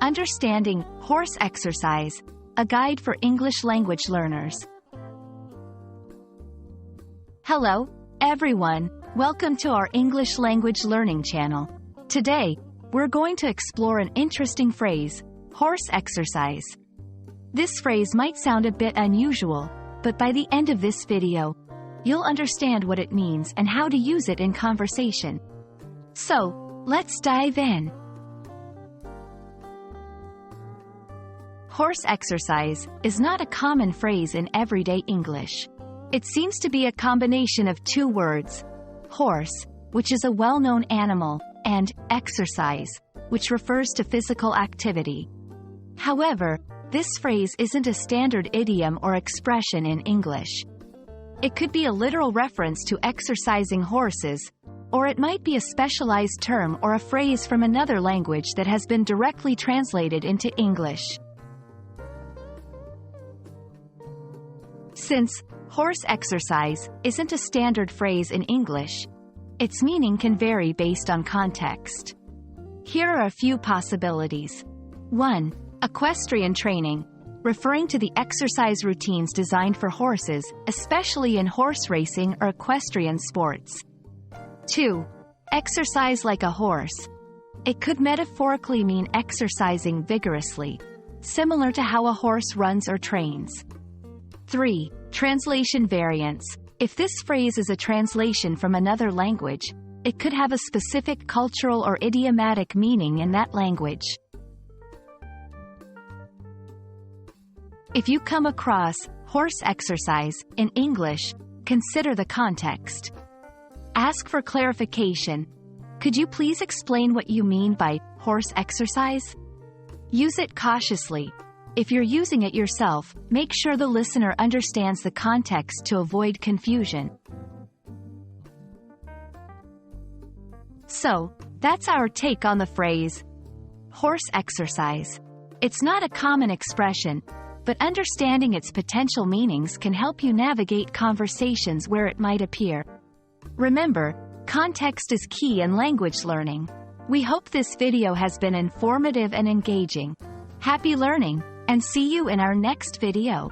Understanding Horse Exercise, a guide for English language learners. Hello, everyone. Welcome to our English language learning channel. Today, we're going to explore an interesting phrase, horse exercise. This phrase might sound a bit unusual, but by the end of this video, you'll understand what it means and how to use it in conversation. So, let's dive in. Horse exercise is not a common phrase in everyday English. It seems to be a combination of two words, horse, which is a well-known animal, and exercise, which refers to physical activity. However, this phrase isn't a standard idiom or expression in English. It could be a literal reference to exercising horses, or it might be a specialized term or a phrase from another language that has been directly translated into English. Since horse exercise isn't a standard phrase in English, its meaning can vary based on context. Here are a few possibilities. 1. Equestrian training, referring to the exercise routines designed for horses, especially in horse racing or equestrian sports. 2. Exercise like a horse. It could metaphorically mean exercising vigorously, similar to how a horse runs or trains. 3. Translation variants. If this phrase is a translation from another language, it could have a specific cultural or idiomatic meaning in that language. If you come across horse exercise in English, consider the context. Ask for clarification. Could you please explain what you mean by horse exercise? Use it cautiously. If you're using it yourself, make sure the listener understands the context to avoid confusion. So, that's our take on the phrase, horse exercise. It's not a common expression, but understanding its potential meanings can help you navigate conversations where it might appear. Remember, context is key in language learning. We hope this video has been informative and engaging. Happy learning! And see you in our next video.